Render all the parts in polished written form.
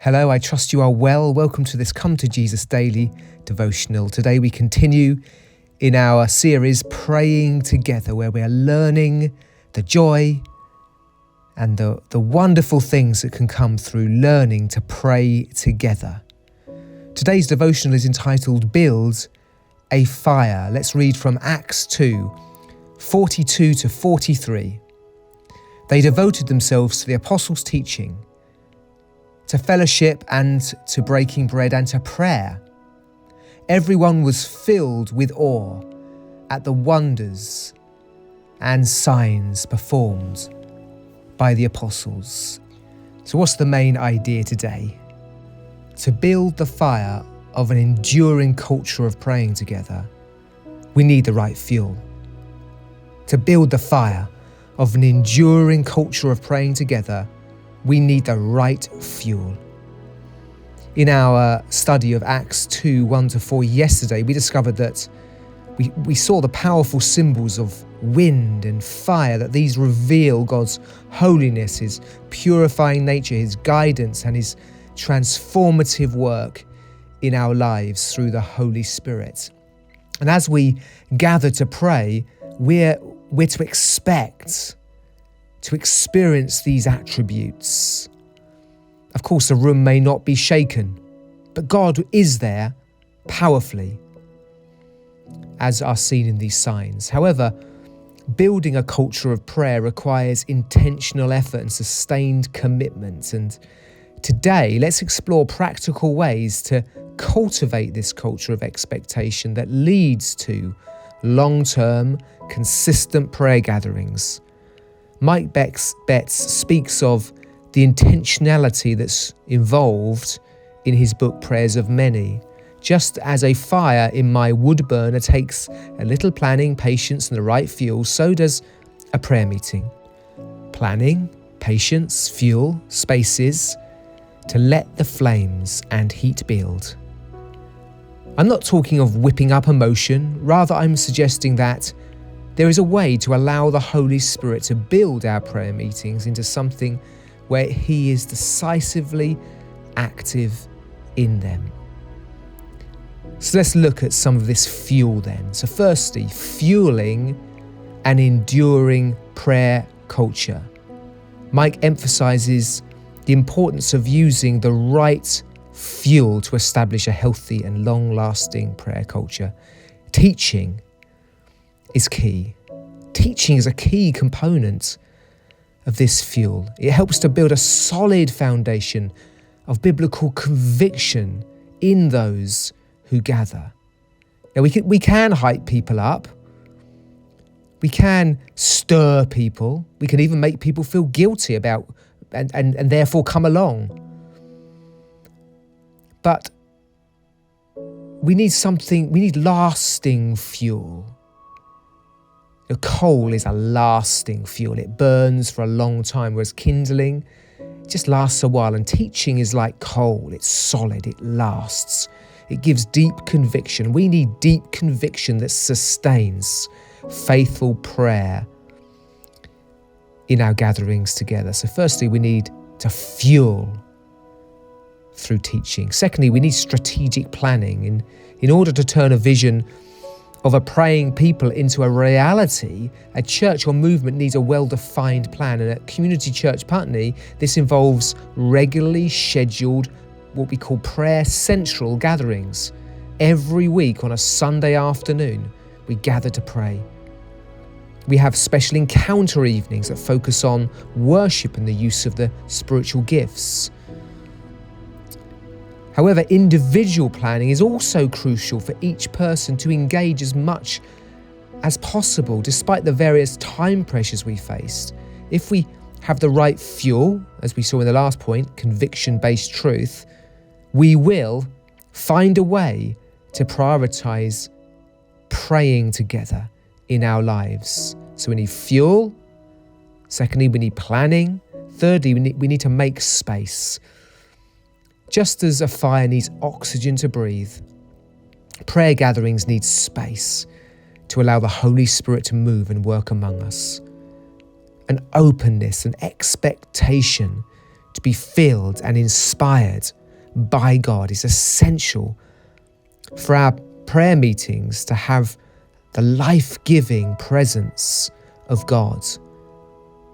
Hello, I trust you are well. Welcome to this Come to Jesus Daily devotional. Today we continue in our series Praying Together, where we are learning the joy and the wonderful things that can come through learning to pray together. Today's devotional is entitled Build a Fire. Let's read from Acts 2, 42 to 43. They devoted themselves to the apostles' teaching, to fellowship and to breaking bread and to prayer. Everyone was filled with awe at the wonders and signs performed by the apostles. So what's the main idea today? To build the fire of an enduring culture of praying together, we need the right fuel. To build the fire of an enduring culture of praying together, we need the right fuel. In our study of Acts 2, 1-4 yesterday, we discovered that we saw the powerful symbols of wind and fire, that these reveal God's holiness, His purifying nature, His guidance, and His transformative work in our lives through the Holy Spirit. And as we gather to pray, we're to expect to experience these attributes. Of course, the room may not be shaken, but God is there powerfully, as are seen in these signs. However, building a culture of prayer requires intentional effort and sustained commitment. And today, let's explore practical ways to cultivate this culture of expectation that leads to long-term, consistent prayer gatherings. Mike Betts speaks of the intentionality that's involved in his book Prayers of Many. Just as a fire in my wood burner takes a little planning, patience, and the right fuel, so does a prayer meeting. Planning, patience, fuel, spaces to let the flames and heat build. I'm not talking of whipping up emotion, rather I'm suggesting that there is a way to allow the Holy Spirit to build our prayer meetings into something where He is decisively active in them. So let's look at some of this fuel then. So firstly, fueling an enduring prayer culture. Mike emphasizes the importance of using the right fuel to establish a healthy and long-lasting prayer culture. Teaching is key. Teaching is a key component of this fuel. It helps to build a solid foundation of biblical conviction in those who gather. Now we can hype people up. We can stir people. We can even make people feel guilty about and therefore come along. But we need lasting fuel. The coal is a lasting fuel. It burns for a long time, whereas kindling just lasts a while. And teaching is like coal. It's solid. It lasts. It gives deep conviction. We need deep conviction that sustains faithful prayer in our gatherings together. So firstly, we need to fuel through teaching. Secondly, we need strategic planning. In order to turn a vision of a praying people into a reality, a church or movement needs a well-defined plan. And at Community Church Putney, this involves regularly scheduled what we call prayer central gatherings. Every week on a Sunday afternoon, we gather to pray. We have special encounter evenings that focus on worship and the use of the spiritual gifts. However, individual planning is also crucial for each person to engage as much as possible, despite the various time pressures we face. If we have the right fuel, as we saw in the last point, conviction-based truth, we will find a way to prioritize praying together in our lives. So we need fuel. Secondly, we need planning. Thirdly, we need to make space. Just as a fire needs oxygen to breathe, prayer gatherings need space to allow the Holy Spirit to move and work among us. An openness, an expectation to be filled and inspired by God. It's essential for our prayer meetings to have the life-giving presence of God.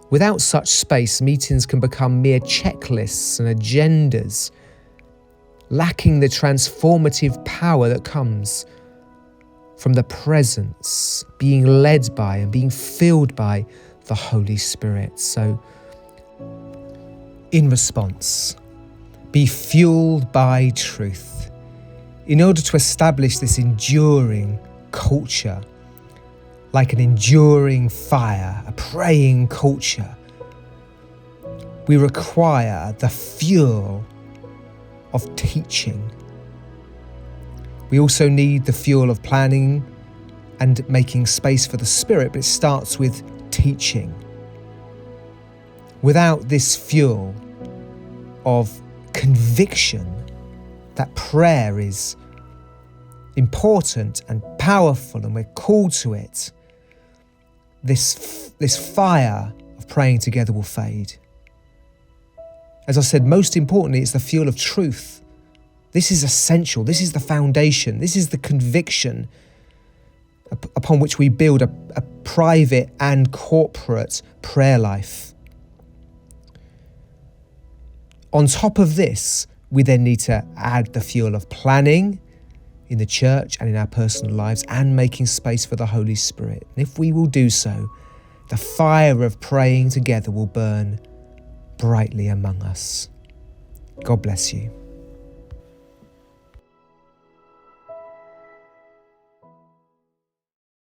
Without such space, meetings can become mere checklists and agendas, lacking the transformative power that comes from the presence, being led by and being filled by the Holy Spirit. So, in response, be fueled by truth. In order to establish this enduring culture, like an enduring fire, a praying culture, we require the fuel of teaching. We also need the fuel of planning and making space for the Spirit, but it starts with teaching. Without this fuel of conviction that prayer is important and powerful and we're called to it, this fire of praying together will fade. As I said, most importantly, it's the fuel of truth. This is essential. This is the foundation. This is the conviction upon which we build a private and corporate prayer life. On top of this, we then need to add the fuel of planning in the church and in our personal lives, and making space for the Holy Spirit. And if we will do so, the fire of praying together will burn brightly among us. God bless you.